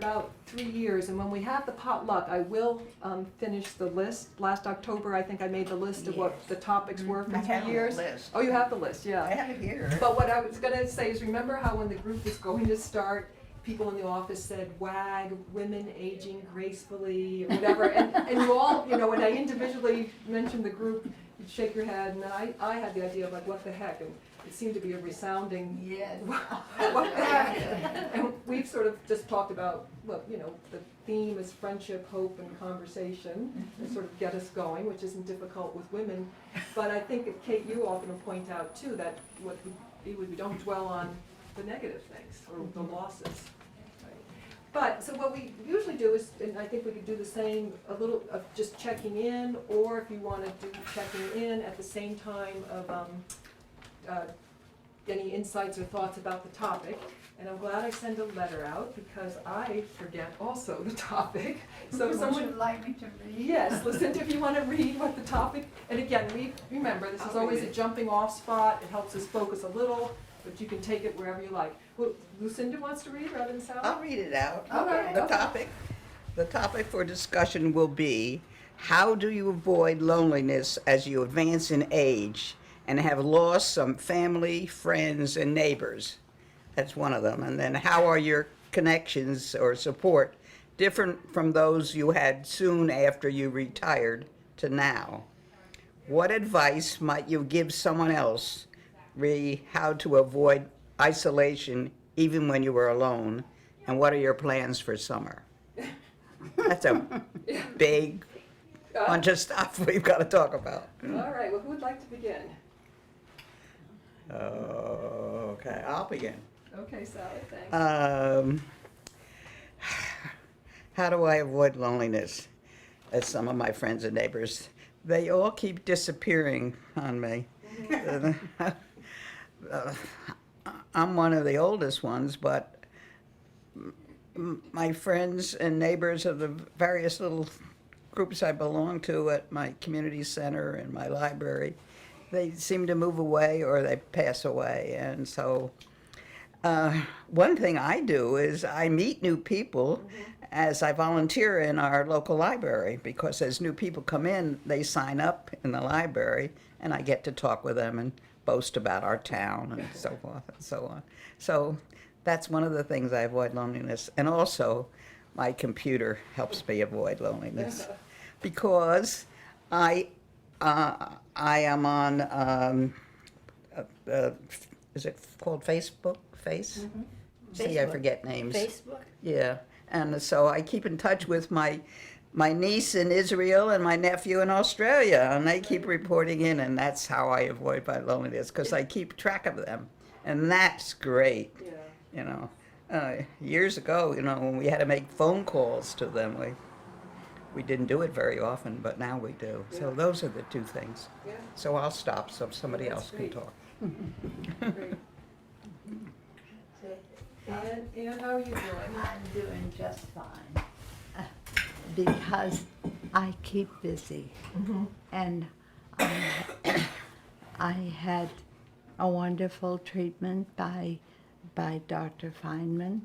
about 3 years, and when we have the potluck, I will finish the list. Last October, I think I made the list of what the topics were for I 3 have the years. list. Oh, you have the list, yeah. I have it here. But what I was gonna say is, remember how when the group was going to start, people in the office said WAG, women aging gracefully, or whatever, and you all, you know, when I individually mentioned the group, you'd shake your head, and I had the idea of like, what the heck, and it seemed to be a resounding, Yes. what the heck? And we've sort of just talked about, look, you know, the theme is friendship, hope, and conversation, and sort of get us going, which isn't difficult with women. But I think, Kate, you often will point out too, that what we don't dwell on the negative things, or the losses. Right? But, so what we usually do is, and I think we could do the same, a little of just checking in, or if you want to do checking in at the same time of any insights or thoughts about the topic. And I'm glad I sent a letter out because I forget also the topic. So if Would someone, you like me to read? yes, listen, if you want to read what the topic, and again, remember, this is always a jumping off spot. It helps us focus a little, but you can take it wherever you like. Well, Lucinda wants to read rather than Sally? I'll read it out. Okay. The topic for discussion will be, how do you avoid loneliness as you advance in age and have lost some family, friends, and neighbors? That's one of them. And then how are your connections or support different from those you had soon after you retired to now? What advice might you give someone else how to avoid isolation even when you were alone? And what are your plans for summer? That's a big bunch of stuff we've got to talk about. All right, well, who would like to begin? Okay, I'll begin. Okay, Sally, thanks. How do I avoid loneliness? As some of my friends and neighbors, they all keep disappearing on me. I'm one of the oldest ones, but my friends and neighbors of the various little groups I belong to at my community center and my library, they seem to move away or they pass away. And so one thing I do is I meet new people as I volunteer in our local library, because as new people come in, they sign up in the library and I get to talk with them and boast about our town and so forth and so on. So that's one of the things I avoid loneliness. And also my computer helps me avoid loneliness because I am on, is it called Facebook? See, I forget names. Facebook? Yeah, and so I keep in touch with my niece in Israel and my nephew in Australia, and they keep reporting in, and that's how I avoid my loneliness, because I keep track of them, and that's great. Yeah. You know, years ago, you know, when we had to make phone calls to them, we didn't do it very often, but now we do. So those are the two things. Yeah. So I'll stop so somebody That's else can great. talk. Great. And how are you doing? I'm doing just fine. Because I keep busy. And I had a wonderful treatment by Dr. Feynman,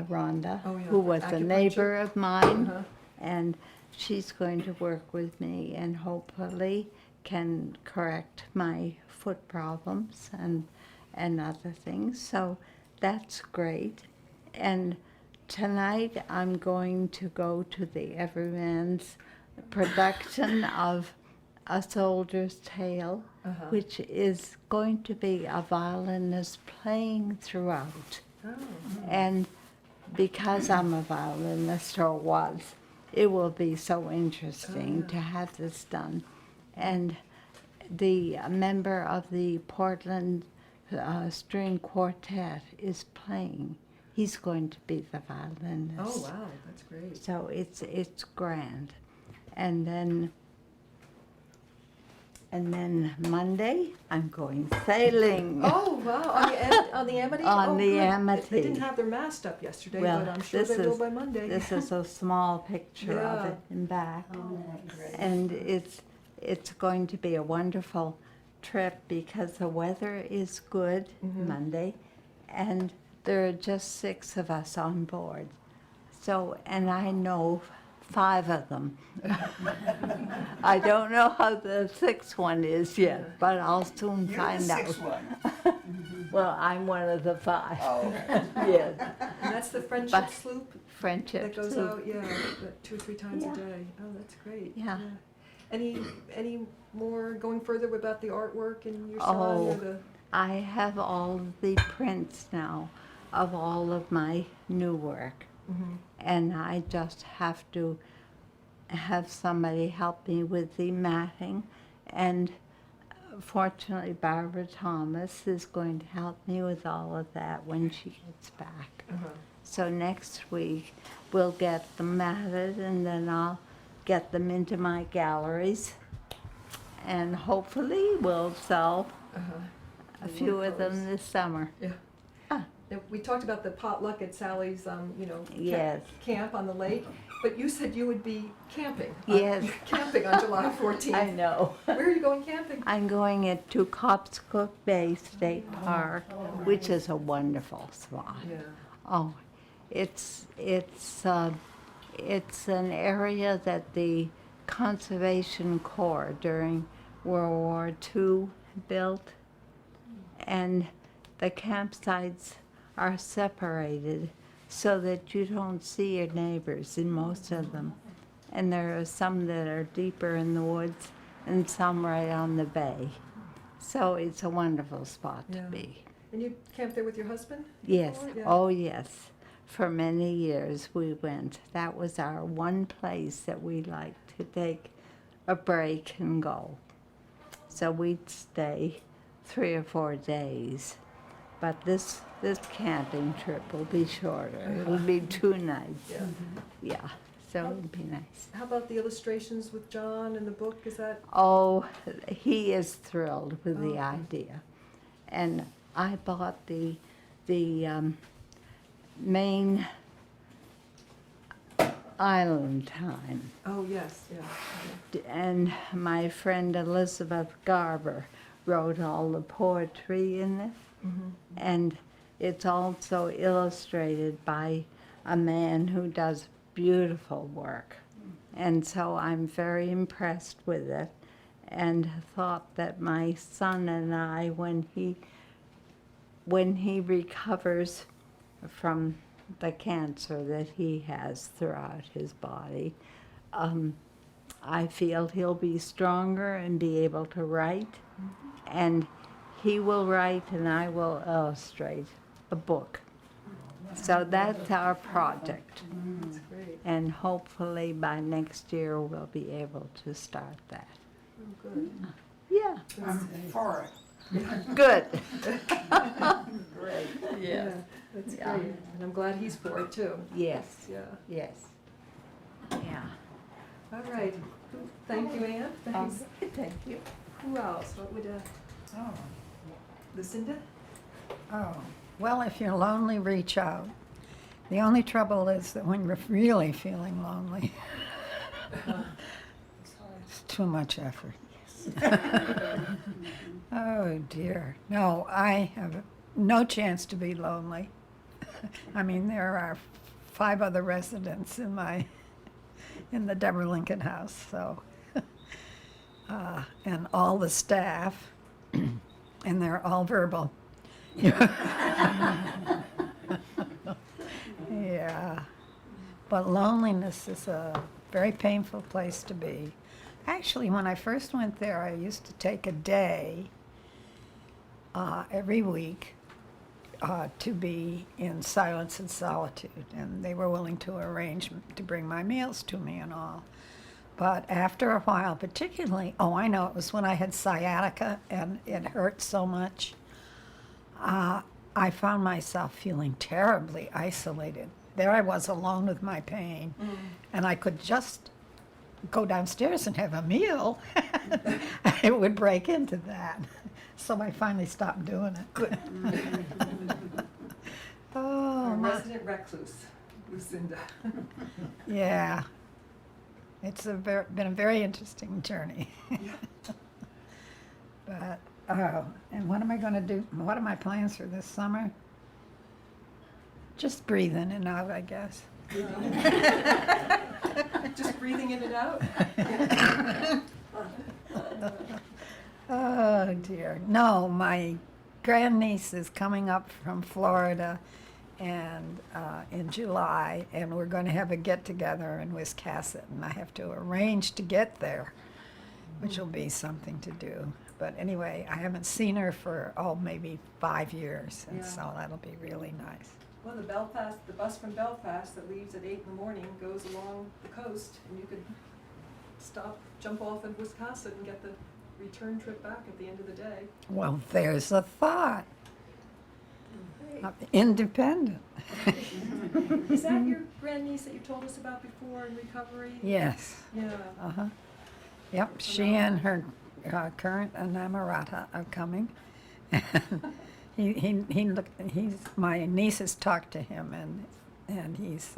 Rhonda, Oh, yeah. who was a Acupuncture? neighbor of mine. Uh-huh. And she's going to work with me and hopefully can correct my foot problems and other things. So that's great. And tonight I'm going to go to the Everyman's production of A Soldier's Tale, which is going to be a violinist playing throughout. Oh. And because I'm a violinist, or was, it will be so interesting to have this done. And the member of the Portland String Quartet is playing. He's going to be the violinist. Oh, wow, that's great. So it's grand. And then Monday, I'm going sailing. Oh, wow, on the Amity? On Oh, the good. Amity. They didn't have their mast up yesterday, Well, but I'm sure they will by Monday. This is a small picture of Yeah. it in back. Oh, great. And it's going to be a wonderful trip because the weather is good Monday, and there are just 6 of us on board. So, and I know 5 of them. I don't know how the 6th one is yet, but I'll soon find out. one. Well, I'm one of the 5. Oh, okay. Yes, And that's the friendship But- sloop friendship. that goes too. out, yeah, 2 or 3 times Yeah. a day. Oh, that's great. Yeah. Any more going further about the artwork and your son or Oh. the? I have all the prints now of all of my new work, Mhm. and I just have to have somebody help me with the matting. And fortunately, Barbara Thomas is going to help me with all of that when she gets back. Uh-huh. So next week, we'll get them matted, and then I'll get them into my galleries, and hopefully we'll sell Uh-huh. a few of them Watercolors. this summer. Yeah. Ah. And we talked about the potluck at Sally's, Yes. camp on the lake, but you said you would be camping. Yes. Camping on July 14th. I know. Where are you going camping? I'm going to Copscook Bay State Park, which is a wonderful spot. Yeah. Oh, it's an area that the Conservation Corps during World War II built, and the campsites are separated so that you don't see your neighbors in most of them. And there are some that are deeper in the woods and some right on the bay. So it's a wonderful spot Yeah. to be. And you camped there with your husband? Yes, before? Yeah. oh yes. For many years we went. That was our one place that we liked to take a break and go. So we'd stay 3 or 4 days. But this camping trip will be shorter. It'll be 2 nights. Yeah. Yeah, so it'll be nice. How about the illustrations with John in the book? Is that? Oh, he is thrilled with the Okay. idea. And I bought the main island time. Oh, yes, yeah. And my friend Elizabeth Garber wrote all the poetry in it. Mm-hmm. And it's also illustrated by a man who does beautiful work. And so I'm very impressed with it, and thought that my son and I, when he recovers from the cancer that he has throughout his body, I feel he'll be stronger and be able to write, and he will write and I will illustrate a book. So that's our project, That's great. and hopefully by next year we'll be able to start that. Oh, good. Yeah, That's- For it. good. Great. Yeah. That's Yeah. great. And I'm glad he's for it too. Yes, Yeah. yes. Yeah. All right. Thank you, Anne. Thanks. Thank you. Who else? What would, Oh, Lucinda? oh. Well, if you're lonely, reach out. The only trouble is that when you're really feeling lonely, it's too much effort. Oh dear. No, I have no chance to be lonely. I mean, there are 5 other residents in the Deborah Lincoln House, so, and all the staff, and they're all verbal. Yeah, but loneliness is a very painful place to be. Actually, when I first went there, I used to take a day every week to be in silence and solitude, and they were willing to arrange to bring my meals to me and all. But after a while, particularly, oh, I know, it was when I had sciatica and it hurt so much. I found myself feeling terribly isolated. There I was alone with my pain, and I could just go downstairs and have a meal. It would break into that. So I finally stopped doing it. Good. Oh, Our my. resident recluse, Lucinda. Yeah. It's been a very interesting journey. But, and what am I going to do? What are my plans for this summer? Just breathe in and out, I guess. Just breathing in and out? Oh dear. No, my grandniece is coming up from Florida and in July, and we're going to have a get together in Wiscasset, and I have to arrange to get there, which will be something to do. But anyway, I haven't seen her for maybe 5 years, and Yeah. so that'll be really nice. Well, the bus from Belfast that leaves at 8 in the morning goes along the coast, and you could stop, jump off in Wisconsin and get the return trip back at the end of the day. Well, there's a thought. Independent. Is that your grandniece that you told us about before in recovery? Yes. Yeah. Uh-huh. Yep, she and her current inamorata are coming. My niece has talked to him, and he's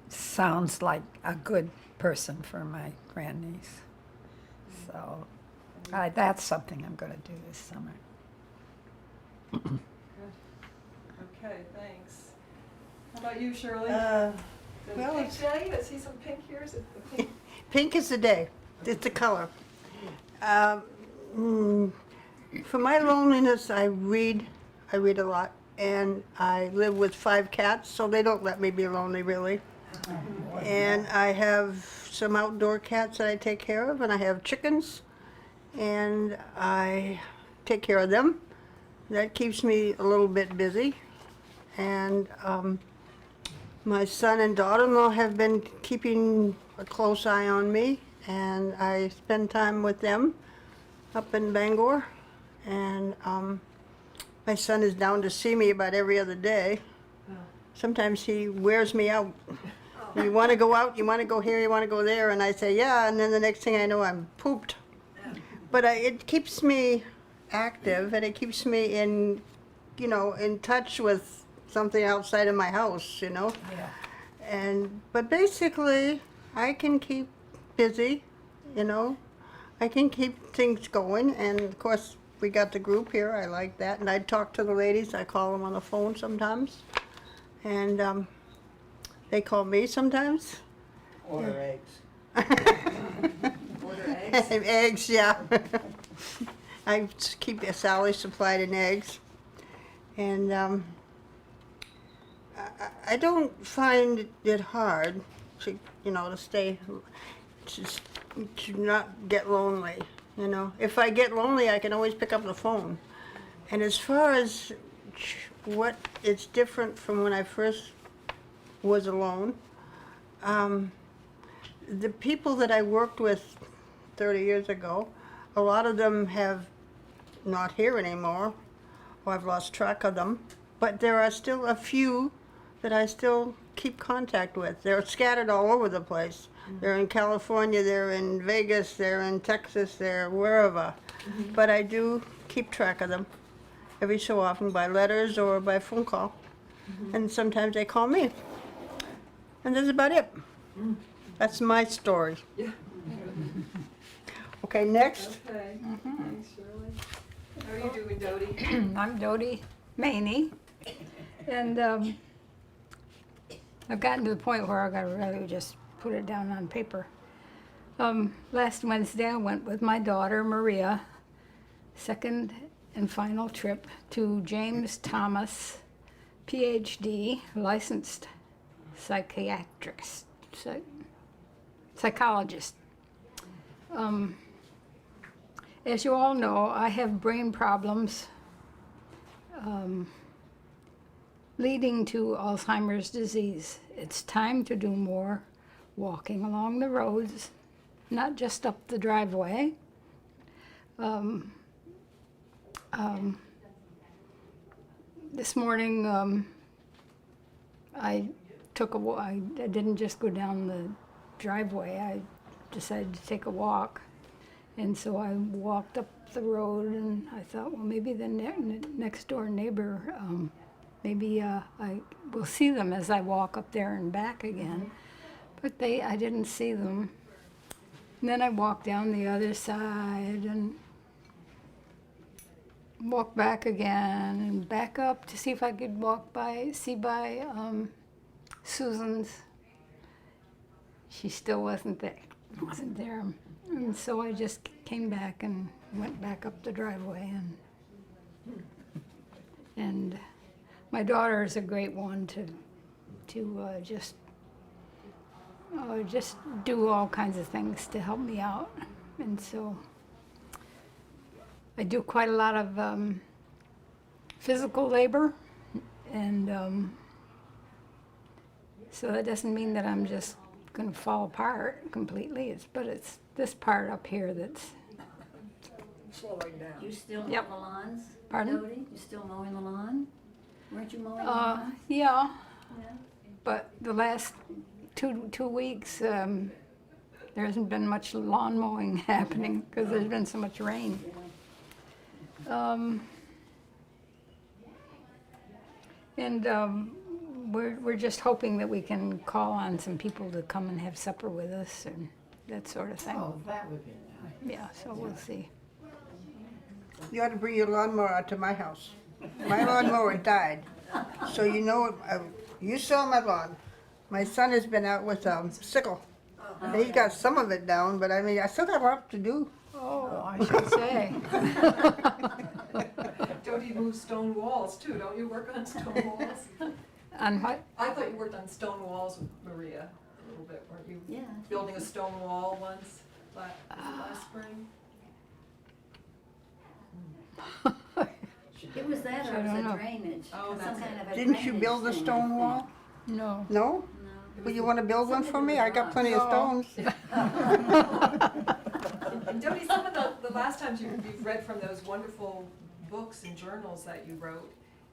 sounds like a good person for my grandniece. So that's something I'm going to do this summer. Okay, thanks. How about you, Shirley? Well, Pink it's- day? I see some pink here. Is it the pink? Pink is the day. It's the color. For my loneliness, I read a lot, and I live with 5 cats, so they don't let me be lonely, really. And I have some outdoor cats that I take care of, and I have chickens, and I take care of them. That keeps me a little bit busy. And my son and daughter-in-law have been keeping a close eye on me, and I spend time with them up in Bangor. And my son is down to see me about every other day. Sometimes he wears me out. You want to go out? You want to go here? You want to go there? And I say, yeah, and then the next thing I know, I'm pooped. But it keeps me active, and it keeps me in touch with something outside of my house, Yeah. But basically, I can keep busy, I can keep things going, and of course, we got the group here, I like that, and I talk to the ladies, I call them on the phone sometimes, and they call me sometimes. Order eggs. Order eggs? Eggs, yeah. I keep Sally supplied in eggs, and I don't find it hard to stay, to not get lonely. If I get lonely, I can always pick up the phone. And as far as what it's different from when I first was alone, the people that I worked with 30 years ago, a lot of them have not here anymore, or I've lost track of them. But there are still a few that I still keep contact with. They're scattered all over the place. They're in California, they're in Vegas, they're in Texas, they're wherever. But I do keep track of them every so often by letters or by phone call. And sometimes they call me. And that's about it. That's my story. Yeah. Okay, next. Okay. Thanks, Shirley. How are you doing, Dodie? I'm Dodie Maney, and I've gotten to the point where I've got to really just put it down on paper. Last Wednesday, I went with my daughter Maria, second and final trip to James Thomas, PhD, licensed psychiatrist, psychologist. As you all know, I have brain problems leading to Alzheimer's disease. It's time to do more walking along the roads, not just up the driveway. This morning, I didn't just go down the driveway. I decided to take a walk. And so I walked up the road, and I thought, well, maybe the next door neighbor, maybe I will see them as I walk up there and back again. But I didn't see them. And then I walked down the other side and walked back again and back up to see if I could see by Susan's, she still wasn't there. And so I just came back and went back up the driveway, and my daughter is a great one to just do all kinds of things to help me out. And so I do quite a lot of physical labor, and so that doesn't mean that I'm just going to fall apart completely. But it's this part up here that's Slowing down. You still Yep. mow the lawns? Pardon? Dodie? You still mowing the lawn? Weren't you mowing the lawn? yeah. Yeah. But the last two weeks, there hasn't been much lawn mowing happening because there's been so much rain. We're just hoping that we can call on some people to come and have supper with us and that sort of thing. Oh, that would be nice. Yeah, so we'll see. You ought to bring your lawnmower out to my house. My lawnmower died, so you know, you saw my lawn. My son has been out with a sickle. He got some of it down, but I mean, I still got a lot to do. Oh, I should say. Jody moves stone walls too, don't you work on stone walls? On what? I thought you worked on stone walls with Maria a little bit, weren't you? Yeah. Building a stone wall once, last spring? It was that I or it was don't know. a drainage? Oh, Some that's kind it. of a Didn't you drainage build a thing, I stone think. wall? No. No? No. Well, you want to build one for me? I got plenty of No. stones. And Jody, some of the last times you've read from those wonderful books and journals that you wrote,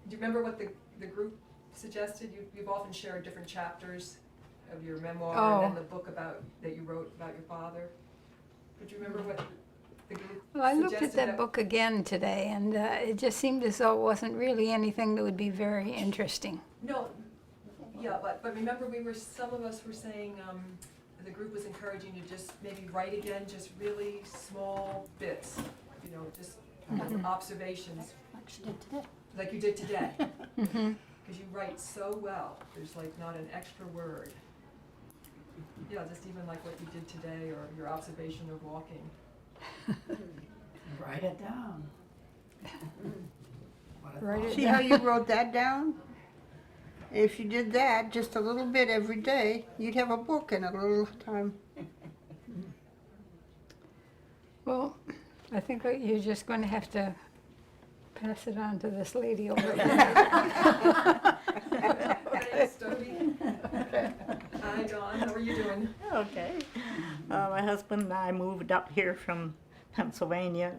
do you remember what the group suggested? You've often shared different chapters of your memoir Oh. and then the book that you wrote about your father. Would you remember what the group Well, I looked at suggested that book again today, and it just seemed as though it wasn't really anything that would be very interesting. No, yeah, but remember some of us were saying, the group was encouraging you just maybe write again, just really small bits, just observations, Like she did today. like you did today. Mm-hmm. Because you write so well, there's like not an extra word. Yeah, just even like what you did today or your observation of walking. Write it down. Write it See how you wrote that down? If you did that, just a little bit every day, you'd have a book in a little time. Well, I think that you're just going to have to pass it on to this lady over there. Thanks, Dodie. Hi, Dawn, how are you doing? Okay. My husband and I moved up here from Pennsylvania,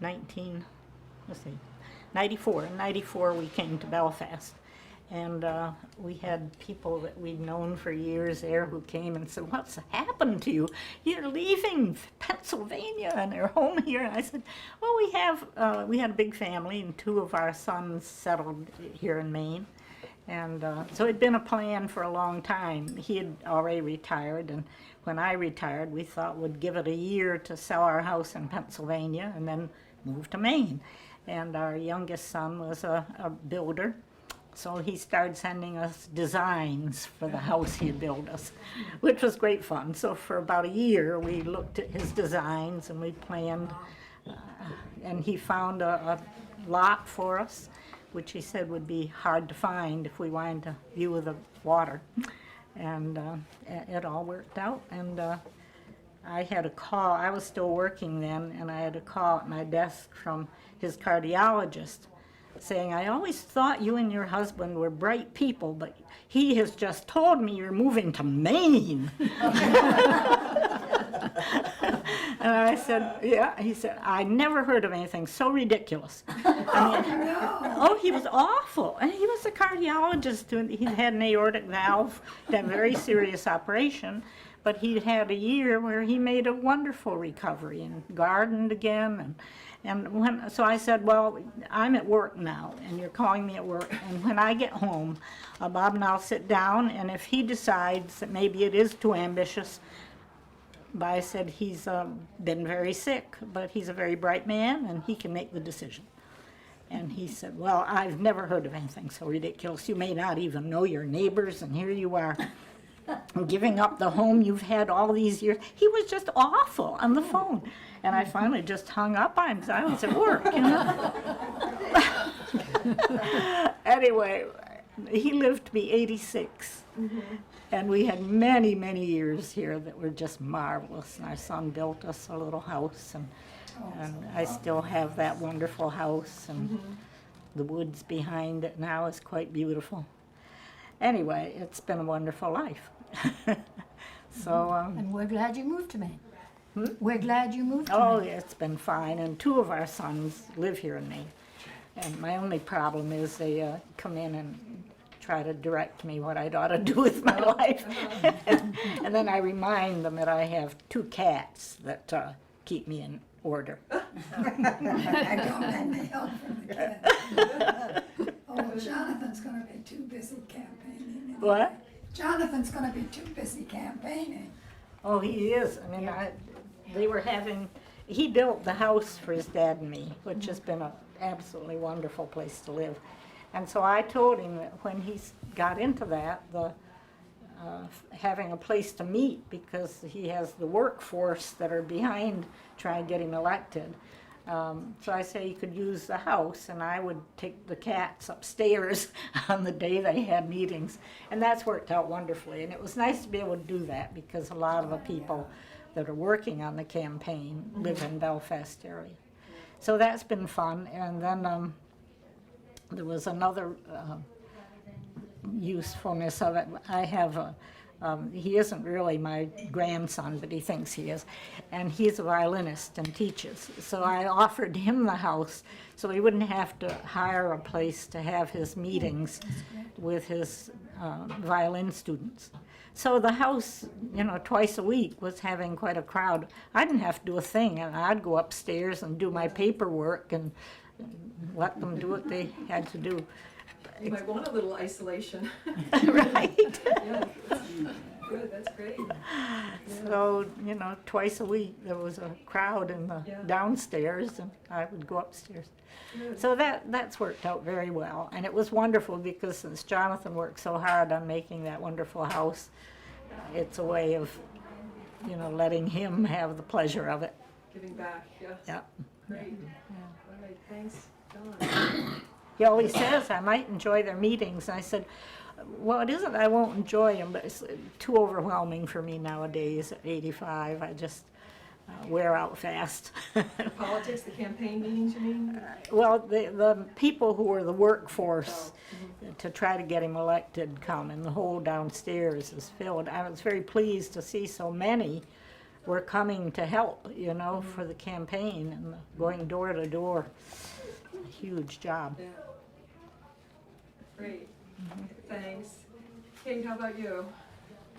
94. In 94 we came to Belfast. And we had people that we'd known for years there who came and said, "What's happened to you? You're leaving Pennsylvania and you're home here." And I said, "Well, we had a big family and 2 of our sons settled here in Maine. And so it'd been a plan for a long time. He had already retired, and when I retired, we thought we'd give it a year to sell our house in Pennsylvania and then move to Maine. And our youngest son was a builder, so he started sending us designs for the house he'd built us, which was great fun. So for about a year, we looked at his designs and we planned, and he found a lot for us, which he said would be hard to find if we wanted to view the water. And it all worked out. And I had a call, I was still working then, and I had a call at my desk from his cardiologist saying, "I always thought you and your husband were bright people, but he has just told me you're moving to Maine." And I said, "Yeah." He said, "I never heard of anything so ridiculous." I mean, oh, he was awful. And he was a cardiologist. He had an aortic valve, that very serious operation. But he had a year where he made a wonderful recovery and gardened again. So I said, "Well, I'm at work now, and you're calling me at work. And when I get home, Bob and I'll sit down, and if he decides that maybe it is too ambitious," but I said, "He's been very sick, but he's a very bright man, and he can make the decision." And he said, well, I've never heard of anything so ridiculous. You may not even know your neighbors, and here you are giving up the home you've had all these years. He was just awful on the phone. And I finally just hung up on him because I was at work, you know. Anyway, he lived to be 86. And we had many, many years here that were just marvelous. And our son built us a little house, and I still have that wonderful house, and the woods behind it now is quite beautiful. Anyway, it's been a wonderful life. So, And we're glad you moved to Maine. We're glad you moved to oh, Maine. yeah, it's been fine. And 2 of our sons live here in Maine. And my only problem is they come in and try to direct me what I ought to do with my life. And then I remind them that I have 2 cats that keep me in order. I got my mail from the kid. Oh, Jonathan's gonna be too busy campaigning. What? Jonathan's gonna be too busy campaigning. Oh, he is. I mean, they were having, he built the house for his dad and me, which has been an absolutely wonderful place to live. And so I told him that when he got into that, having a place to meet, because he has the workforce that are behind trying to get him elected. So I say he could use the house, and I would take the cats upstairs on the day they had meetings. And that's worked out wonderfully. And it was nice to be able to do that, because a lot of the people that are working on the campaign live in Belfast area. So that's been fun. And then there was another usefulness of it. I have he isn't really my grandson, but he thinks he is. And he's a violinist and teaches. So I offered him the house so he wouldn't have to hire a place to have his meetings with his violin students. So the house, you know, twice a week was having quite a crowd. I didn't have to do a thing, and I'd go upstairs and do my paperwork and let them do what they had to do. You might want a little isolation. Right? Yeah, good, that's great. So, you know, twice a week there was a crowd in the Yeah. downstairs, and I would go upstairs. Good. So that's worked out very well. And it was wonderful because since Jonathan worked so hard on making that wonderful house, it's a way of, you know, letting him have the pleasure of it. Giving back, yeah, Yeah. great. All right, thanks, Don. He always says, I might enjoy their meetings. And I said, well, it isn't I won't enjoy them, but it's too overwhelming for me nowadays at 85. I just wear out fast. Politics, the campaign meetings, you mean? Well, the people who are the workforce to try to get him elected come, and the whole downstairs is filled. I was very pleased to see so many were coming to help, you know, for the campaign and going door to door. Huge job. Yeah. Great, thanks. Kate, how about you?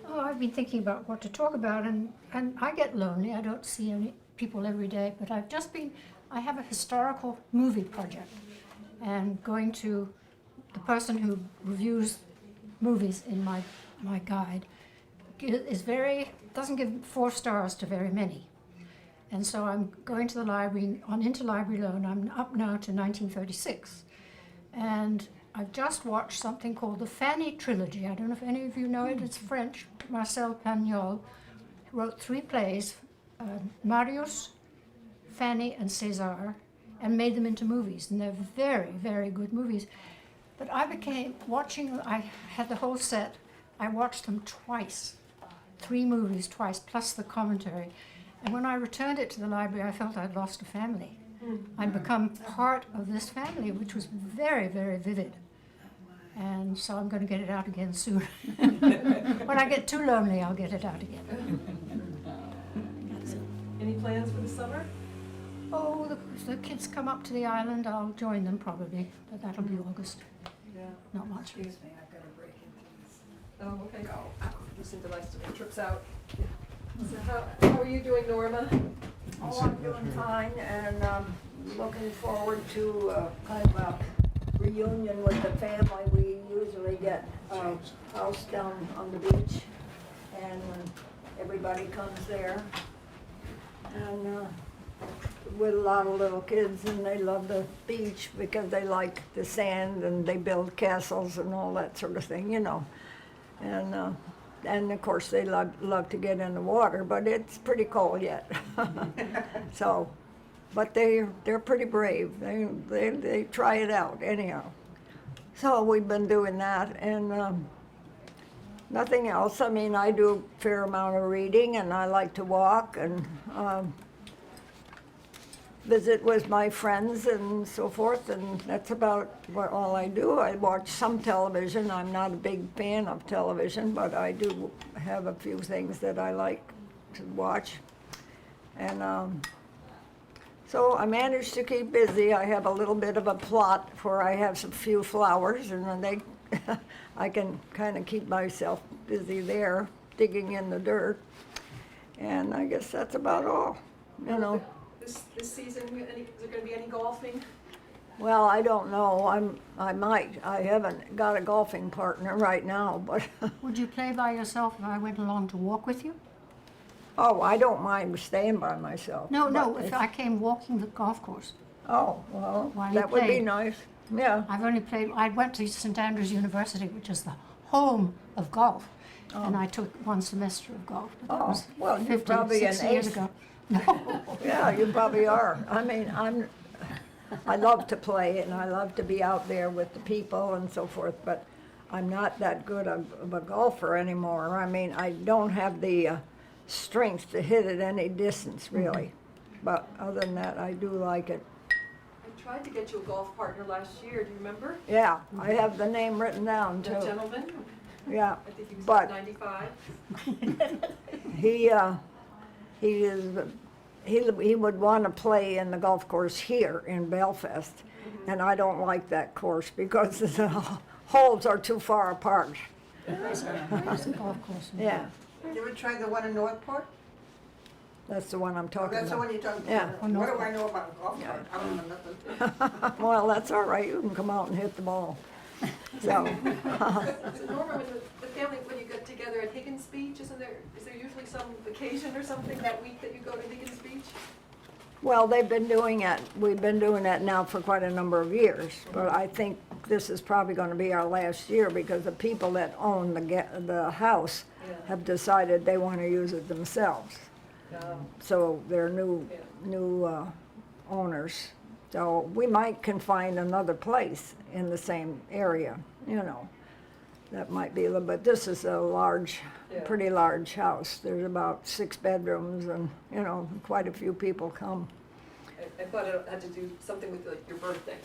Oh, I've been thinking about what to talk about, and I get lonely. I don't see any people every day, but I have a historical movie project, and going to the person who reviews movies in my guide doesn't give 4 stars to very many. And so I'm going to the library, on Interlibrary Loan. I'm up now to 1936. And I've just watched something called the Fanny Trilogy. I don't know if any of you know it. It's French. Marcel Pagnol wrote 3 plays, Marius, Fanny, and César, and made them into movies. And they're very, very good movies. But I had the whole set. I watched them twice, 3 movies twice, plus the commentary. And when I returned it to the library, I felt I'd lost a family. I'd become part of this family, which was very, very vivid. And so I'm going to get it out again soon. When I get too lonely, I'll get it out again. Any plans for the summer? Oh, the kids come up to the island. I'll join them probably, but that'll be August. Yeah. Not much. Excuse me, I've got to break into this. Oh, okay. Lucinda likes to make trips out. So how are you doing, Norma? Oh, I'm doing fine, and looking forward to kind of a reunion with the family. We usually get a house down on the beach, and everybody comes there. And with a lot of little kids, and they love the beach because they like the sand and they build castles and all that sort of thing, you know. And of course they love to get in the water, but it's pretty cold yet. So, but they're pretty brave. They try it out anyhow. So we've been doing that, and nothing else. I mean, I do a fair amount of reading, and I like to walk and visit with my friends and so forth, and that's about all I do. I watch some television. I'm not a big fan of television, but I do have a few things that I like to watch. And so I managed to keep busy. I have a little bit of a plot where I have some few flowers, and then I can kind of keep myself busy there, digging in the dirt. And I guess that's about all, you know. This season, is there going to be any golfing? Well, I don't know. I might. I haven't got a golfing partner right now, but Would you play by yourself if I went along to walk with you? oh, I don't mind staying by myself. No, no, but if I came walking the golf course. Oh, well, While you that would be played. nice. Yeah. I've only played, I went to St Andrews University, which is the home of golf, and I took one semester of golf. But that Oh, was well, you're 50, probably an 60 years ace. ago. No. Yeah, you probably are. I mean, I love to play and I love to be out there with the people and so forth, but I'm not that good of a golfer anymore. I mean, I don't have the strength to hit at any distance, really. But other than that, I do like it. I tried to get you a golf partner last year, do you remember? Yeah, I have the name written down That too. gentleman? Yeah, I think he was But- 95. he would want to play in the golf course here in Belfast, and I don't like that course because the holes are too far apart. Where's the golf course? Yeah, You ever tried the one in Northport? that's the one I'm Oh, talking that's the about. one you're talking Yeah. about. What do I know about a golf cart? I don't know nothing. Well, that's all right, you can come out and hit the ball. So, So Norma, when the family, when you get together at Higgins Beach, is there usually some vacation or something that week that you go to Higgins Beach? well, we've been doing it now for quite a number of years, but I think this is probably gonna be our last year because the people that own the house Yeah. have decided they wanna use it themselves. So they're new owners. So we might can find another place in the same area, you know. That might be a little, but this is a large, Yeah. pretty large house. There's about 6 bedrooms and, you know, quite a few people come. I thought it had to do something with your birthday.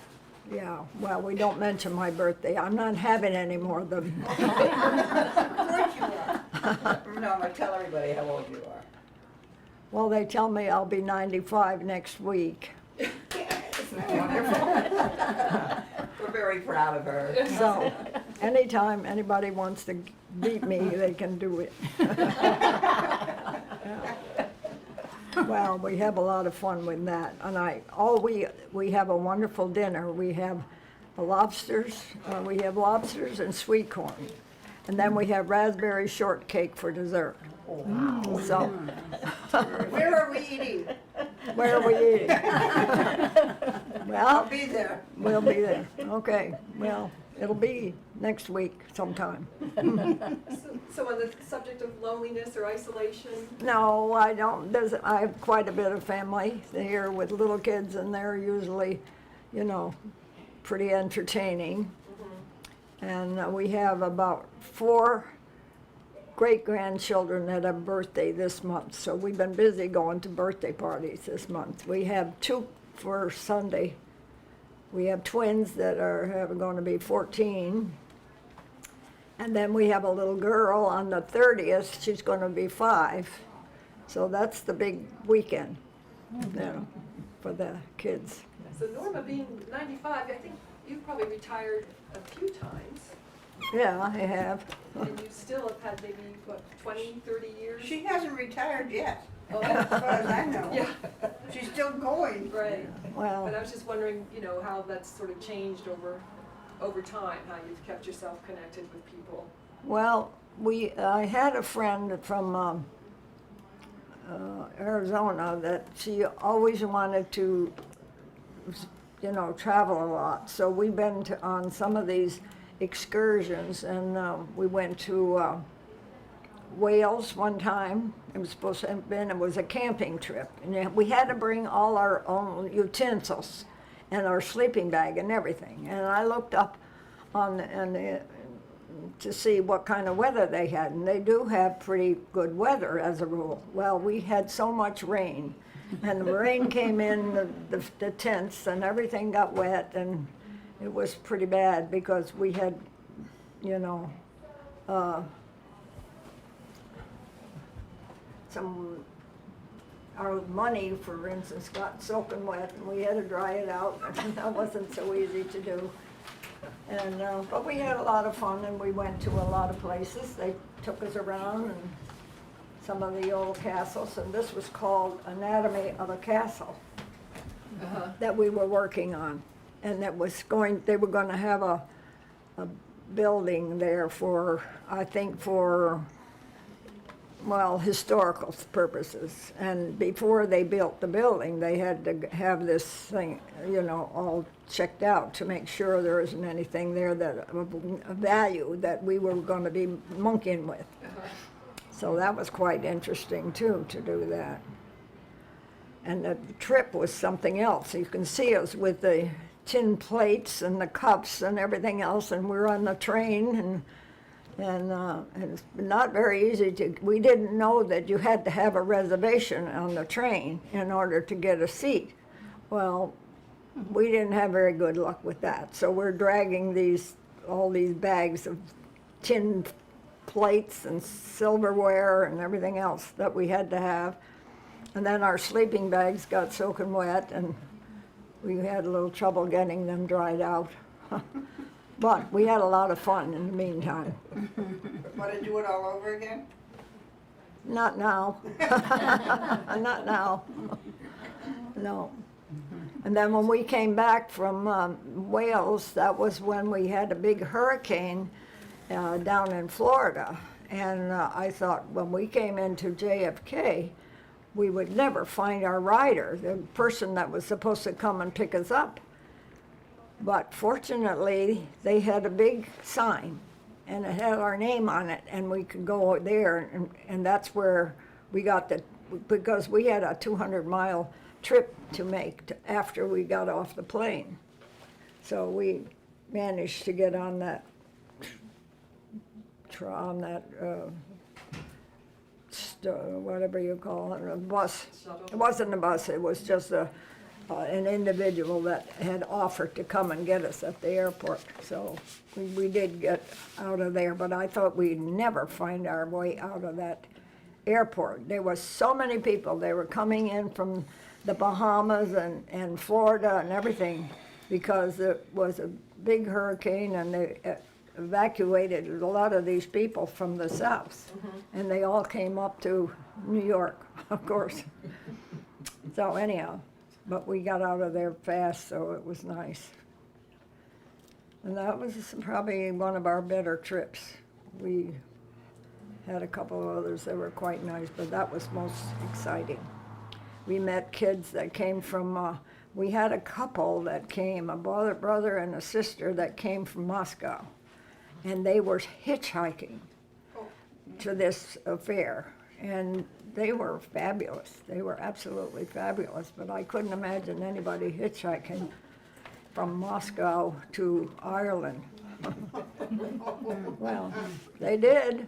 Yeah, well, we don't mention my birthday. I'm not having any more of them. Of course you are. No, but tell everybody how old you are. Well, they tell me I'll be 95 next week. Isn't that wonderful? We're very proud of her. So, anytime anybody wants to beat me, they can do it. Well, we have a lot of fun with that, and we have a wonderful dinner. We have lobsters and sweet corn, and then we have raspberry shortcake for dessert. So, Where are we eating? where are we eating? I'll Well, be there. we'll be there. Okay, well, it'll be next week sometime. So on the subject of loneliness or isolation, No, I don't. I have quite a bit of family here with little kids, and they're usually, you know, pretty entertaining. And we have about 4 great-grandchildren that have birthday this month, so we've been busy going to birthday parties this month. We have 2 for Sunday. We have twins that are going to be 14. And then we have a little girl on the 30th, she's going to be 5. So that's the big weekend, you know, for the kids. so Norma being 95, I think you've probably retired a few times, Yeah, I have. and you still have had maybe, what, 20, 30 years? She hasn't retired yet, Oh, as far as I know. yeah, She's still going. right. Well, But I was just wondering, you know, how that's sort of changed over time, how you've kept yourself connected with people. well, I had a friend from Arizona, that she always wanted to, you know, travel a lot. So we've been on some of these excursions, and we went to Wales one time. It was supposed to have been, it was a camping trip. And we had to bring all our own utensils and our sleeping bag and everything. And I looked up to see what kind of weather they had, and they do have pretty good weather as a rule. Well, we had so much rain, and the rain came in the tents, and everything got wet, and it was pretty bad because we had, you know, our money, for instance, got soaking wet, and we had to dry it out, and that wasn't so easy to do. And but we had a lot of fun, and we went to a lot of places. They took us around and some of the old castles, and this was called Anatomy of a Castle that we were working on, and that was they were going to have a building there for, I think, for, well, historical purposes. And before they built the building, they had to have this thing, you know, all checked out to make sure there isn't anything there that of value that we were going to be monkeying with. So that was quite interesting too, to do that. And the trip was something else. You can see us with the tin plates and the cups and everything else, and we're on the train, and it's not very easy to, we didn't know that you had to have a reservation on the train in order to get a seat. Well, we didn't have very good luck with that. So we're dragging all these bags of tin plates and silverware and everything else that we had to have. And then our sleeping bags got soaking wet, and we had a little trouble getting them dried out. But we had a lot of fun in the meantime. Want to do it all over again? Not now. Not now. No. And then when we came back from Wales, that was when we had a big hurricane down in Florida. And I thought when we came into JFK, we would never find our rider, the person that was supposed to come and pick us up. But fortunately, they had a big sign, and it had our name on it, and we could go there, and that's where we got because we had a 200-mile trip to make after we got off the plane. So we managed to get on that whatever you call it, a bus. It wasn't a bus, it was just an individual that had offered to come and get us at the airport. So we did get out of there, but I thought we'd never find our way out of that airport. There were so many people. They were coming in from the Bahamas and Florida and everything, because it was a big hurricane, and they evacuated a lot of these people from the south. And they all came up to New York, of course. So anyhow, but we got out of there fast, so it was nice. And that was probably one of our better trips. We had a couple of others that were quite nice, but that was most exciting. We met kids that came from, we had a couple that came, a brother and a sister that came from Moscow. And they were hitchhiking to this affair. And they were fabulous. They were absolutely fabulous, but I couldn't imagine anybody hitchhiking from Moscow to Ireland. Well, they did.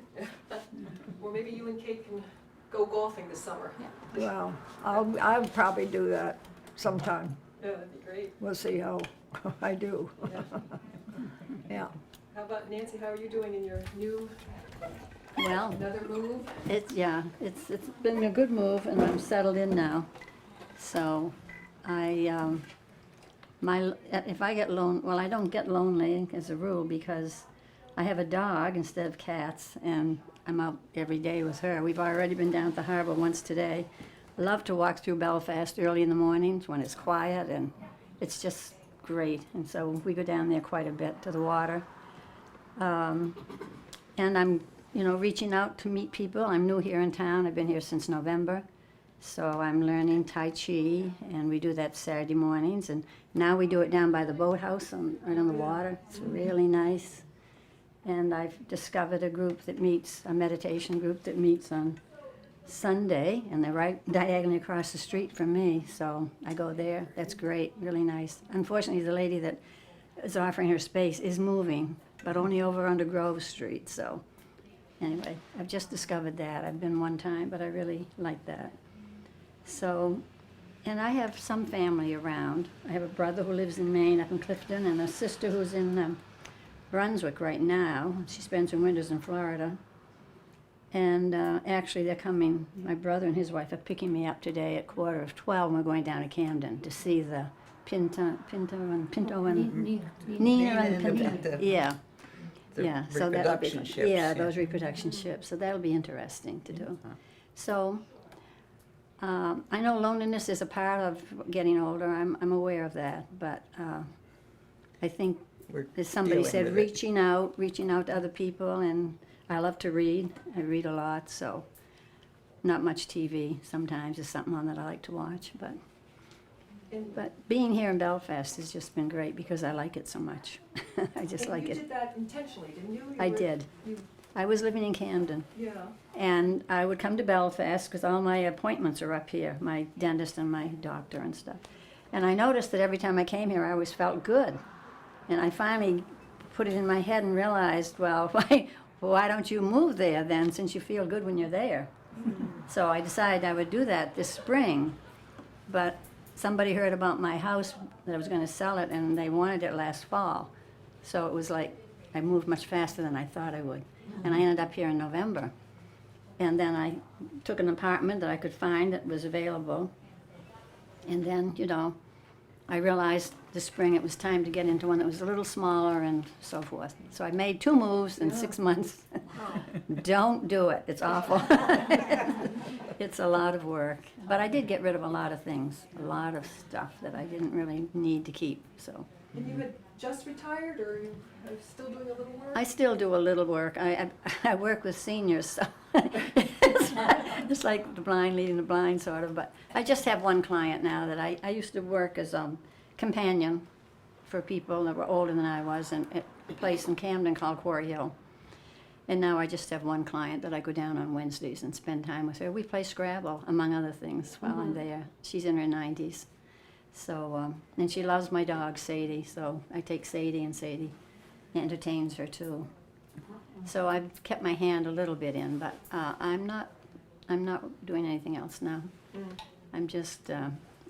Or maybe you and Kate can go golfing this summer. Well, I'll probably do that sometime. Yeah, that'd be great. We'll see how I do. Yeah. How about Nancy, how are you doing in your new, Well, another move? it's been a good move, and I'm settled in now. So if I get lonely, well, I don't get lonely as a rule, because I have a dog instead of cats, and I'm out every day with her. We've already been down at the harbor once today. I love to walk through Belfast early in the mornings when it's quiet, and it's just great. And so we go down there quite a bit to the water. And I'm, reaching out to meet people. I'm new here in town. I've been here since November. So I'm learning Tai Chi, and we do that Saturday mornings. And now we do it down by the boathouse right on the water. It's really nice. And I've discovered a group that meets, a meditation group that meets on Sunday, and they're right diagonally across the street from me. So I go there. That's great, really nice. Unfortunately, the lady that is offering her space is moving, but only over under Grove Street. So anyway, I've just discovered that. I've been one time, but I really like that. So, and I have some family around. I have a brother who lives in Maine, up in Clifton, and a sister who's in Brunswick right now. She spends her winters in Florida. And actually, they're coming. My brother and his wife are picking me up today at 11:15, and we're going down to Camden to see the Pinto and Nina. Nina and and Pinto. Pinto. Yeah. The Yeah, so that'll be reproduction ships, yeah, yeah. those reproduction ships. So that'll be interesting to do. So I know loneliness is a part of getting older. I'm aware of that, but I think, We're as somebody dealing said, with it. reaching out to other people, and I love to read. I read a lot, so not much TV. Sometimes is something on that I like to watch, And- but being here in Belfast has just been great because I like it so much. I just And like you it. did that intentionally, didn't you? I did. You, I was living in Camden. yeah. And I would come to Belfast because all my appointments are up here, my dentist and my doctor and stuff. And I noticed that every time I came here, I always felt good. And I finally put it in my head and realized, well, why don't you move there then, since you feel good when you're there? So I decided I would do that this spring. But somebody heard about my house, that I was going to sell it, and they wanted it last fall. So it was like I moved much faster than I thought I would. And I ended up here in November. And then I took an apartment that I could find that was available. And then, I realized this spring it was time to get into one that was a little smaller and so forth. So I made 2 moves in 6 months. Don't do it. It's awful. It's a lot of work. But I did get rid of a lot of things, a lot of stuff that I didn't really need to keep. So And you had just retired, or you are still doing a little work? I still do a little work. I work with seniors, so it's like the blind leading the blind, sort of. But I just have one client now that I used to work as a companion for people that were older than I was, and at a place in Camden called Quarry Hill. And now I just have one client that I go down on Wednesdays and spend time with her. We play Scrabble, among other things, while I'm there. She's in her 90s. So, and she loves my dog, Sadie, so I take Sadie, and Sadie entertains her too. So I've kept my hand a little bit in, but I'm not doing anything else now. I'm just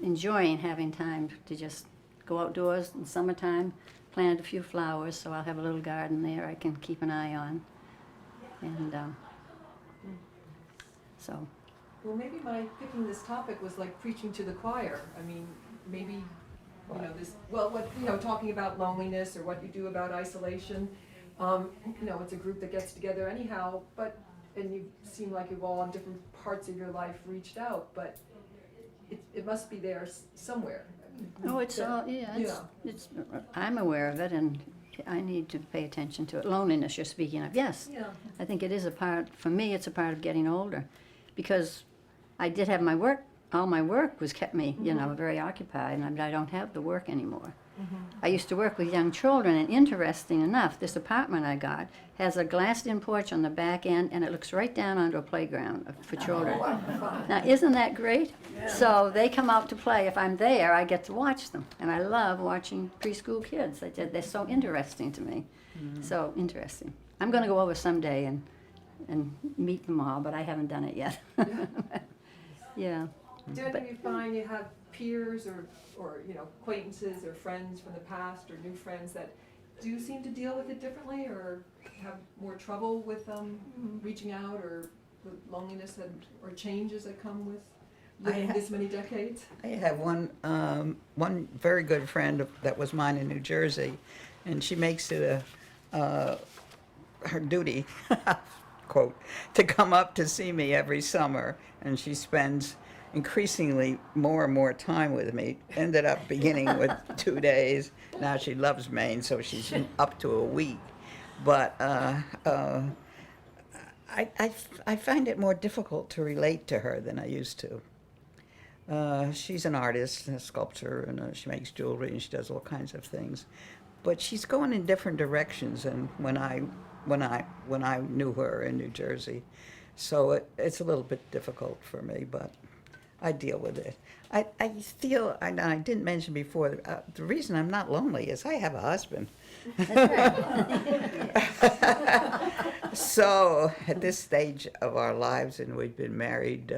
enjoying having time to just go outdoors in summertime, planted a few flowers, so I'll have a little garden there I can keep an eye on. And so. Well, maybe my picking this topic was like preaching to the choir. I mean, maybe, talking about loneliness or what you do about isolation. It's a group that gets together anyhow, and you seem like you've all in different parts of your life reached out, but it must be there somewhere. Oh, it's I'm aware of it, and I need to pay attention to it. Loneliness you're speaking of, yes. Yeah. I think it is for me, it's a part of getting older, because I did have my work, all my work was kept me, very occupied, and I don't have the work anymore. I used to work with young children, and interesting enough, this apartment I got has a glassed-in porch on the back end, and it looks right down onto a playground for children. Now, isn't that great? So they come out to play. If I'm there, I get to watch them, and I love watching preschool kids. They're so interesting to me. So interesting. I'm going to go over someday and meet them all, but I haven't done it yet. Yeah. Do any of you find you have peers or acquaintances or friends from the past or new friends that do seem to deal with it differently or have more trouble with reaching out or the loneliness or changes that come with living this many decades? I have one very good friend that was mine in New Jersey, and she makes it her duty, quote, to come up to see me every summer, and she spends increasingly more and more time with me. Ended up beginning with 2 days. Now she loves Maine, so she's up to a week. But I find it more difficult to relate to her than I used to. She's an artist, a sculptor, and she makes jewelry and she does all kinds of things. But she's going in different directions than when I knew her in New Jersey. So it's a little bit difficult for me, but I deal with it. I feel, and I didn't mention before, the reason I'm not lonely is I have a husband. So at this stage of our lives, and we've been married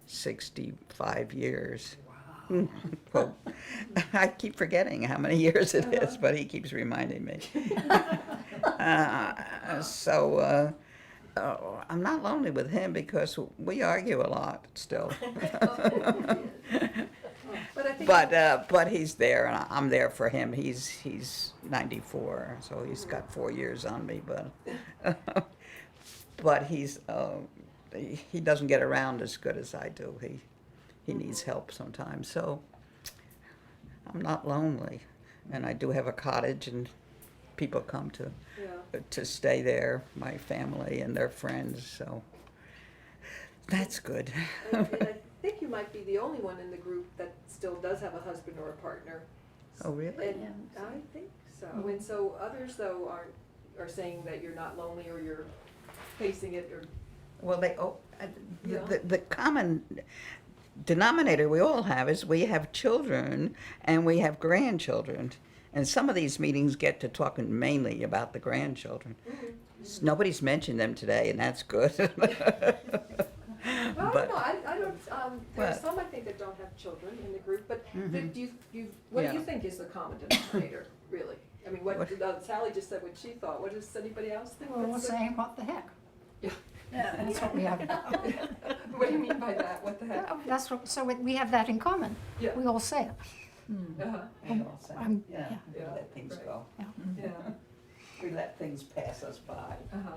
65 years. Wow. Well, I keep forgetting how many years it is, but he keeps reminding me. I'm not lonely with him because we argue a lot still. But I think. But he's there and I'm there for him. He's 94, so he's got 4 years on me. But he doesn't get around as good as I do. He needs help sometimes. So I'm not lonely, and I do have a cottage, and people come to stay there. My family and their friends. So that's good. And I think you might be the only one in the group that still does have a husband or a partner. Oh, really? And I think so. And so others, though, are saying that you're not lonely or you're facing it or. Well, Yeah. the common denominator we all have is we have children and we have grandchildren. And some of these meetings get to talking mainly about the grandchildren. Nobody's mentioned them today, and that's good. Well, But- I don't, there are What? some I think that don't have children in the group, but Mhm. what do Yeah. you think is the common denominator, really? I mean, what, What? Sally just said what she thought, what does anybody else think? Well, we're that's the- saying, what the heck? Yeah. That's what we have. What do you mean by that, what the heck? That's what, so we have that in common. Yeah. We all say it. Uh-huh. Yeah. Yeah, Let things right. go. Yeah, We let things pass us by. uh-huh.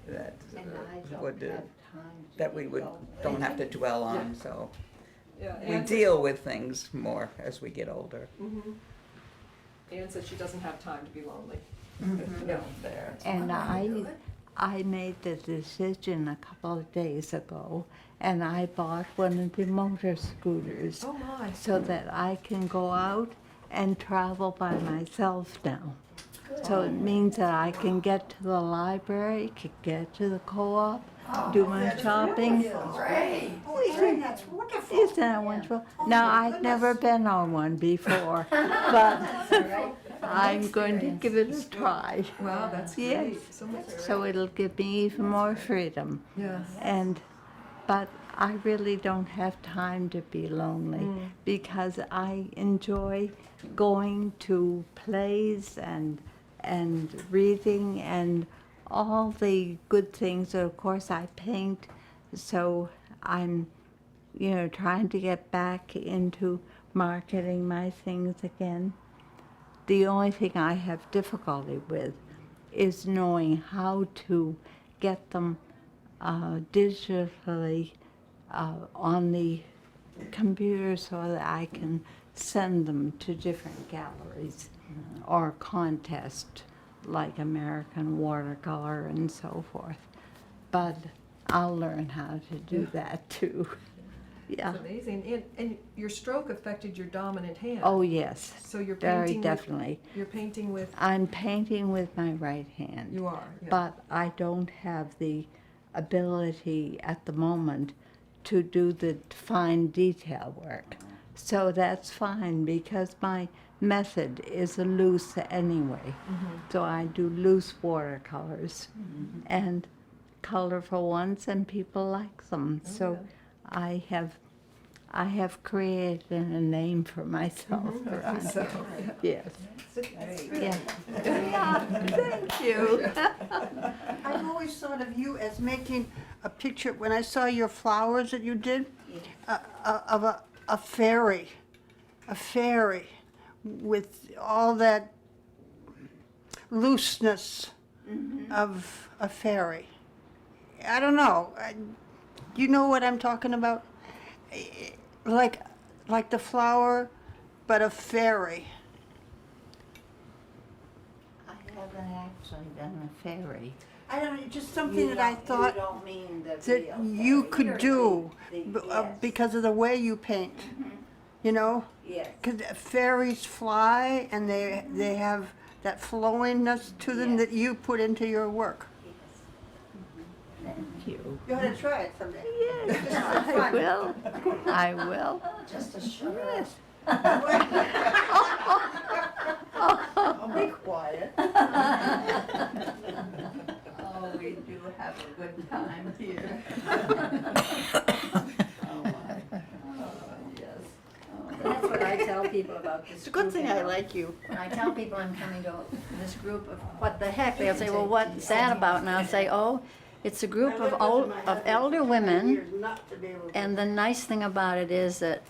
That And I don't would have time to that we be would lonely. don't have to dwell on. So Yeah, we Ann deal with things more as we get older. Mhm. Ann says she doesn't have time to be lonely. Yeah, there. And I made the decision a couple of days ago, and I bought one of the motor scooters Oh, my. so that I can go out and travel by myself now. So it means that I can get to the library, can get to the co-op, do my shopping. Great. That's wonderful. Isn't that wonderful? Now, I've never been on one before, but I'm going to give it a try. Wow, that's Yes. great. So much. So it'll give me even more freedom. Yes. But I really don't have time to be lonely because I enjoy going to plays and reading and all the good things. Of course, I paint, so I'm, trying to get back into marketing my things again. The only thing I have difficulty with is knowing how to get them digitally on the computer so that I can send them to different galleries or contests like American Watercolor and so forth. But I'll learn how to do that too. Yeah. It's amazing. And your stroke affected your dominant hand. Oh, yes. So you're Very painting definitely. You're painting with. I'm painting with my right hand. You are. Yeah. But I don't have the ability at the moment to do the fine detail work. So that's fine because my method is loose anyway. So I do loose watercolors and colorful ones, and people like them. So I have created a name for myself around So, here. Yes. Yeah. Thank you. I've always thought of you as making a picture, when I saw your flowers that you did, of a fairy with all that looseness of a fairy. I don't know. You know what I'm talking about? Like the flower, but a fairy. I haven't actually done a fairy. I don't know, just something that I You thought don't mean the that real you fairy, could you're do yes. because of the way you paint. You know, Yes. because fairies fly and they have that flowingness to them that you put into your work. Thank you. You ought to try it someday. Yes, Just for I fun. will. I will. Just to shut her Yes. I'll be quiet. Oh, we do have a good time here. That's what I tell people about this. It's a good group, thing you I know. like you. When I tell people I'm coming to this group of, what the heck, they'll say, well, what's that about? And I'll say, oh, it's a group of elder women, and the nice thing about it is that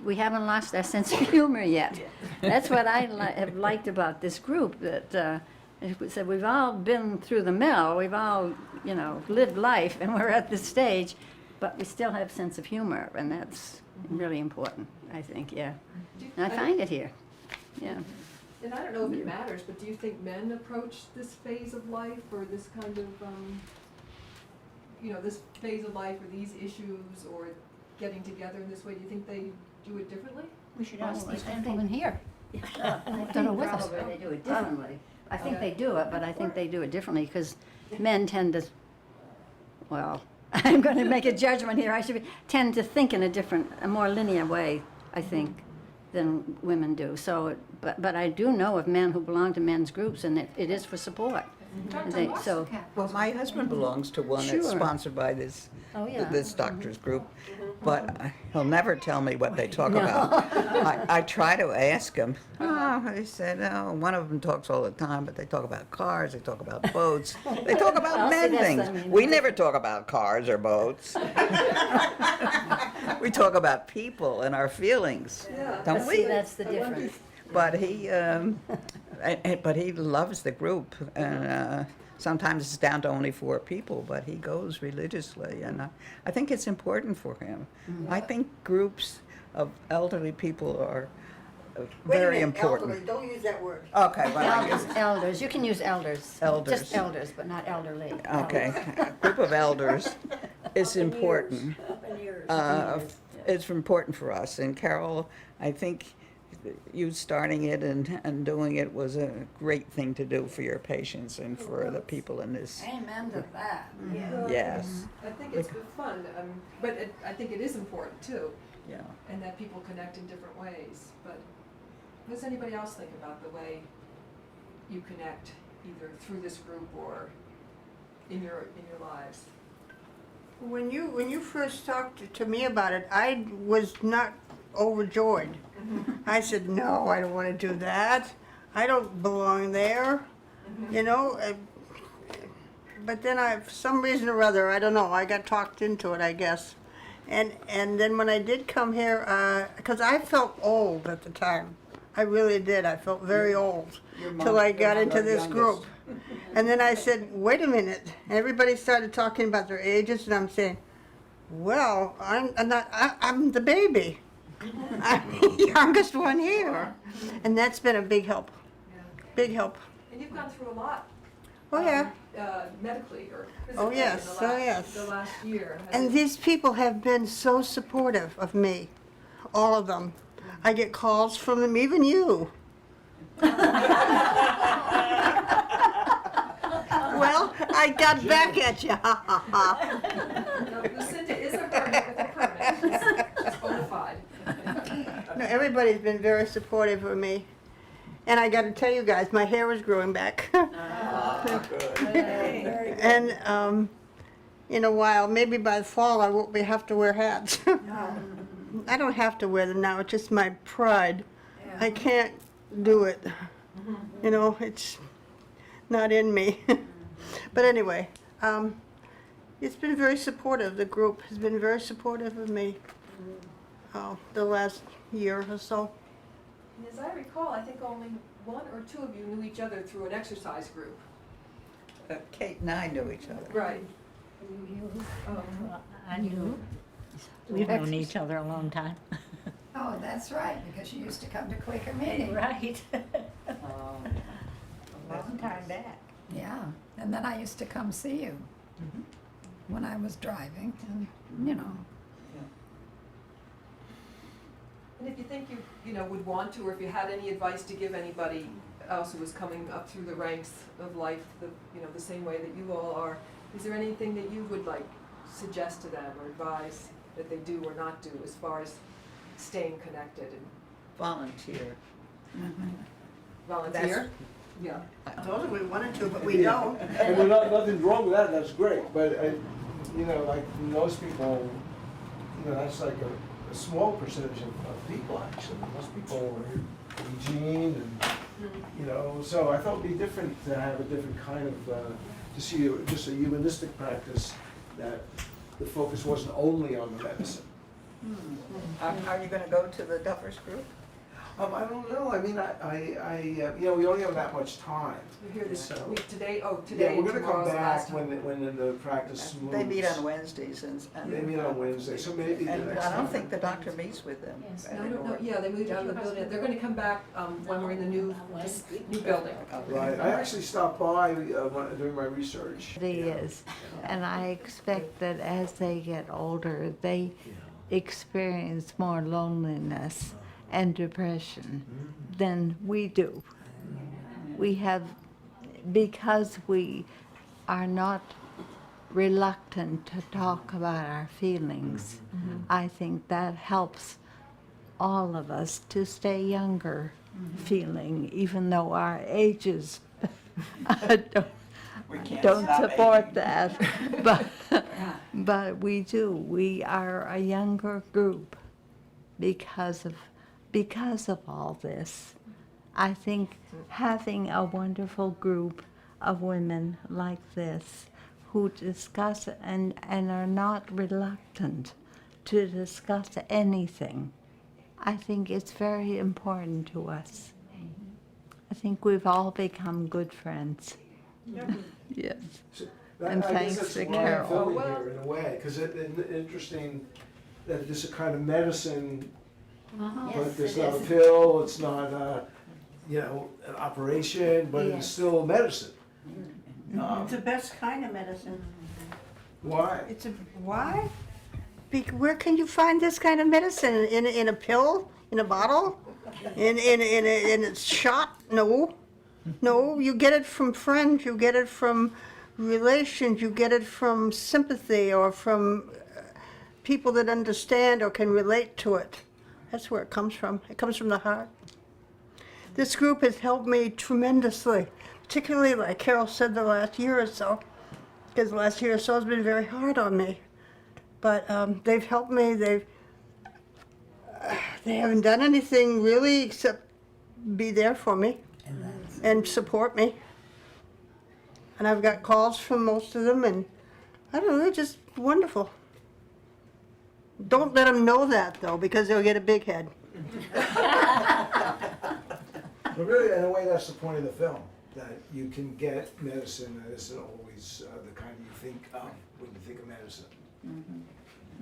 we haven't lost our sense of humor yet. That's what I have liked about this group, that said we've all been through the mill, we've all, you know, lived life, and we're at this stage, but we still have a sense of humor, and that's really important, I think, yeah. And I find it here, yeah. And I don't know if it matters, but do you think men approach this phase of life or this kind of, this phase of life or these issues or getting together in this way, do you think they do it differently? We should ask these I people in here. Yeah, I That are think with us. probably they do it differently. I think they do it, but I think they do it differently because men tend to, well, I'm going to make a judgment here. Tend to think in a more linear way, I think, than women do. So, but I do know of men who belong to men's groups, and it is for support. Talk And to they- lots so- of cats. Well, my husband belongs to one that's Sure. sponsored by this, Oh, yeah. this doctor's group, but he'll never tell me what they talk about. I try to ask him. Oh, he said, oh, one of them talks all the time, but they talk about cars, they talk about boats, they talk about Well, see, men that's things. what I mean. We never talk about cars or boats. We talk about people and our feelings, don't But see, we? that's the difference. But he loves the group, and sometimes it's down to only 4 people, but he goes religiously, and I think it's important for him. I think groups of elderly people are very important. Don't use that word. Okay, well, I guess, Elders, you can use elders. Elders. Just elders, but not elderly. okay, a group of elders is important. It's important for us, and Carol, I think you starting it and doing it was a great thing to do for your patients and for the people in this. Amen to that. Yes, I think it's fun, but I think it is important too, yeah. and that people connect in different ways. But what does anybody else think about the way you connect, either through this group or in your lives? When you first talked to me about it, I was not overjoyed. I said, no, I don't want to do that. I don't belong there, you know. But then for some reason or other, I don't know, I got talked into it, I guess. And then when I did come here, because I felt old at the time. I really did. I felt very old till I got into this group. And then I said, wait a minute. Everybody started talking about their ages, and I'm saying, well, I'm the baby. I'm the youngest one here. And that's been a big help. Big help. And you've gone through a lot. Oh, yeah. Medically or physically Oh, yes. in Oh, yes. the last year. And these people have been so supportive of me. All of them. I get calls from them, even you. Well, I got back at you. Ha ha ha. No, Lucinda is a hermit with a permit. It's bona fide. No, everybody's been very supportive of me. And I got to tell you guys, my hair is growing back. And in a while, maybe by the fall, I won't have to wear hats. I don't have to wear them now. It's just my pride. I can't do it. You know, it's not in me. But anyway, it's been very supportive. The group has been very supportive of me the last year or so. And as I recall, I think only 1 or 2 of you knew each other through an exercise group. Kate and I knew each other. Right. I knew. We've known each other a long time. Oh, that's right, because she used to come to Quaker meeting. Right. A long time back. Yeah. And then I used to come see you when I was driving, and, you know. And if you think you know, would want to, or if you had any advice to give anybody else who was coming up through the ranks of life, the same way that you all are, is there anything that you would like suggest to them or advise that they do or not do as far as staying connected and Volunteer. volunteer? Yeah. Told we wanted to, but we don't. And nothing's wrong with that, that's great, but, you know, like most people, you know, that's like a small percentage of people actually. Most people are Eugene and, you know, so I thought it'd be different to have a different kind of, to see just a humanistic practice that the focus wasn't only on the medicine. Are you gonna go to the Duffers group? I don't know, I mean, you know, we only have that much time. We're here this So- week, today Yeah, and we're gonna come tomorrow's the last back time. when the practice moves. They meet on Wednesdays and. They meet on Wednesday, so maybe the And next I don't time. think the doctor meets with them anymore. Yeah, they moved out of the building. They're gonna come back, when we're in the new building. Right, I actually stopped by during my research. It is. And I expect that as they get older, they experience more loneliness and depression than we do. We have, because we are not reluctant to talk about our feelings, I think that helps all of us to stay younger feeling, even though our ages don't support that. But we do. We are a younger group because of all this. I think having a wonderful group of women like this who discuss and are not reluctant to discuss anything, I think it's very important to us. I think we've all become good friends. Yes. So And I guess thanks that's to why I'm Carol. filming Oh, well. here in a way, because it's interesting that this is a kind of medicine, but it's not a pill, it's not a, you know, an operation, but it's still medicine. It's the best kind of medicine. Why? Why? Where can you find this kind of medicine? In a pill? In a bottle? In a shot? No. No, you get it from friends, you get it from relations, you get it from sympathy or from people that understand or can relate to it. That's where it comes from. It comes from the heart. This group has helped me tremendously, particularly like Carol said the last year or so, because the last year or so has been very hard on me. But they've helped me. They haven't done anything really except be there for me and support me. And I've got calls from most of them, and I don't know, they're just wonderful. Don't let them know that, though, because they'll get a big head. But really, in a way, that's the point of the film, that you can get medicine that isn't always the kind you think of when you think of medicine. When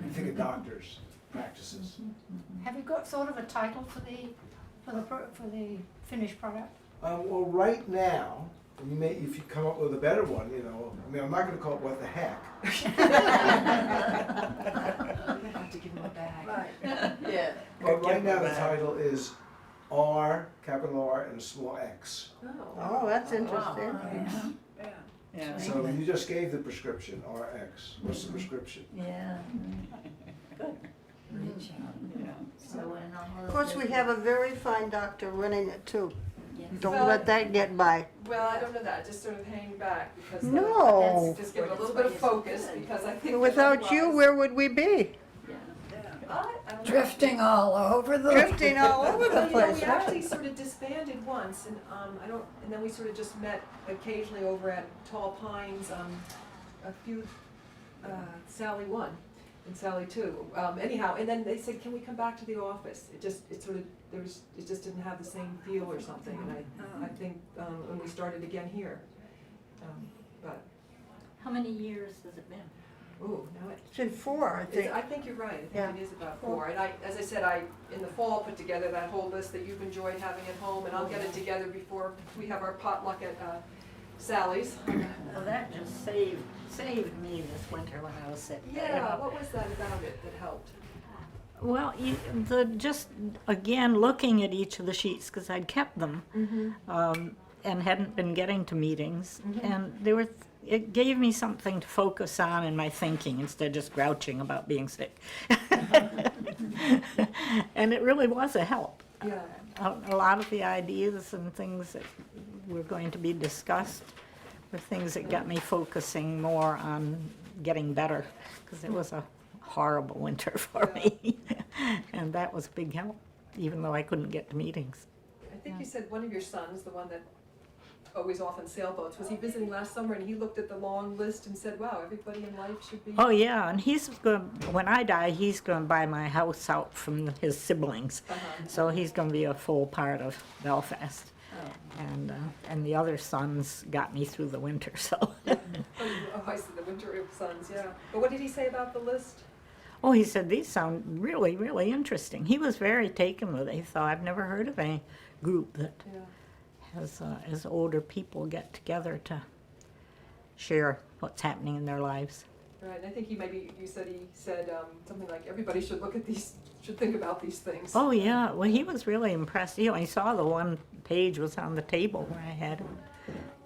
you think of doctors' practices. Have you got sort of a title for the finished product? Well, right now, if you come up with a better one, you know, I mean, I'm not gonna call it what the heck. You have to give them a bag. Yeah. But right now, the title is R, capital R, and a small X. Oh, that's interesting. Yeah. So you just gave the prescription, RX. What's the prescription? Yeah. Good. Yeah. So when all Of course, we have a very fine doctor running it, too. Yes. Don't let that get by. Well, I don't know that, just sort of hang back because. No. Just give it a little bit of focus because I think. that Without you, otherwise- where would we be? I don't know. Drifting all over the. Drifting all over the Well, place. we actually sort of disbanded once, and and then we sort of just met occasionally over at Tall Pines, a few, Sally 1 and Sally 2. Anyhow, and then they said, can we come back to the office? It just didn't have the same feel or something, and I think, when we started again here. But, How many years has it been? ooh, now It's in 4, I think. I think you're right, I Yeah. think it is about 4. And as I said, in the fall, put together that whole list that you've enjoyed having at home, and I'll get it together before we have our potluck at Sally's. Well, that just saved me this winter when I was sick. Yeah, what was that about it that helped? Well, just again looking at each of the sheets because I'd kept them and hadn't been getting to meetings, and it gave me something to focus on in my thinking instead of just grouching about being sick. And it really was a help. Yeah. A lot of the ideas and things that were going to be discussed were things that got me focusing more on getting better, because it was a horrible winter for me. And that was a big help, even though I couldn't get to meetings. I think you said one of your sons, the one that always off on sailboats, was he visiting last summer and he looked at the long list and said, wow, everybody in life should be... Oh, yeah, and when I die, he's going to buy my house out from his siblings. So he's going to be a full part of Belfast. And the other sons got me through the winter, so. Oh, I see, the winter sons, yeah. But what did he say about the list? Oh, he said, these sound really, really interesting. He was very taken with it. He thought, I've never heard of any group that has, as older people get together to share what's happening in their lives. Right, and I think you said something like, everybody should look at these, should think about these things. Oh, yeah, well, he was really impressed. He saw the one page was on the table where I had it.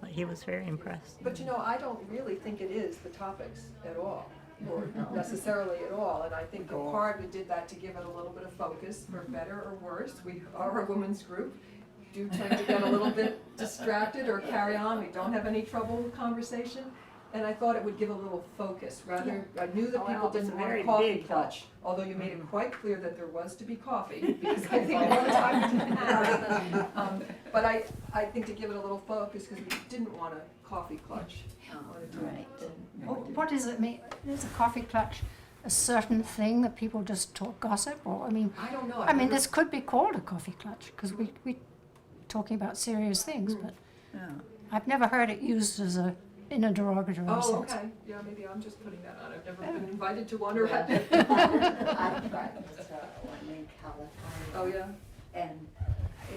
But he was very impressed. But I don't really think it is the topics at all, or necessarily at all. And I think in part we did that to give it a little bit of focus, for better or worse. We are a women's group, do tend to get a little bit distracted or carry on. We don't have any trouble with conversation. And I thought it would give a little focus, rather, I knew that people didn't want a coffee clutch, although you made it quite clear that there was to be coffee, because I think one time we didn't have it. But I think to give it a little focus, because we didn't want a coffee clutch. Right. What does it mean? Is a coffee clutch a certain thing that people just talk gossip? Or, I don't know. I mean, this could be called a coffee clutch, because we're talking about serious things, but I've never heard it used in a derogatory sense. Oh, okay. Yeah, maybe I'm just putting that on. I've never been invited to one or had been. I practiced one in California. Oh, yeah? And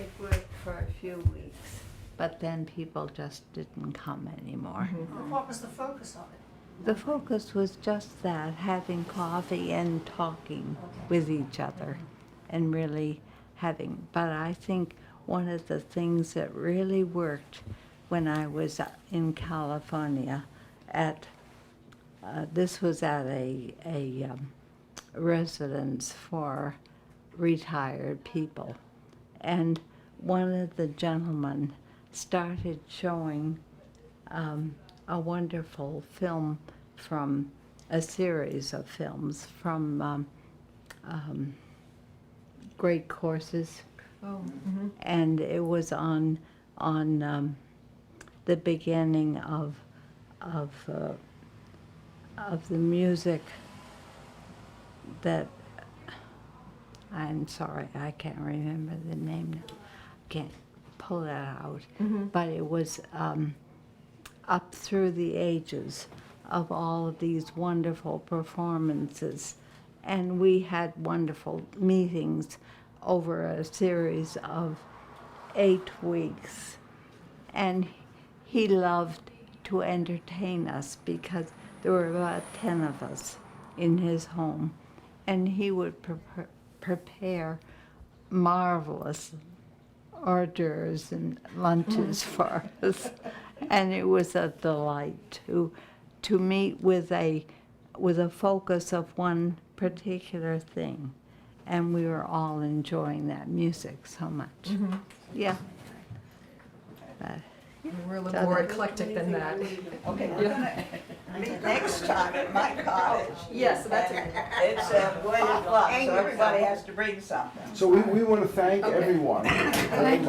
it worked for a few weeks, but then people just didn't come anymore. What was the focus of it? The focus was just that, having coffee and talking with each other and really but I think one of the things that really worked when I was in California this was at a residence for retired people. And one of the gentlemen started showing a wonderful film from a series of films from Great Courses. Oh. And it was on the beginning of the music that, I'm sorry, I can't remember the name now. Can't pull that out. But it was up through the ages of all of these wonderful performances. And we had wonderful meetings over a series of 8 weeks. And he loved to entertain us because there were about 10 of us in his home. And he would prepare marvelous hors d'oeuvres and lunches for us. And it was a delight to meet with a focus of one particular thing. And we were all enjoying that music so much. Yeah. We're a little more eclectic than that. Okay, we're gonna meet next time at my cottage. Yes, that's it. It's potluck, so everybody has to bring something. So we want to thank everyone very much.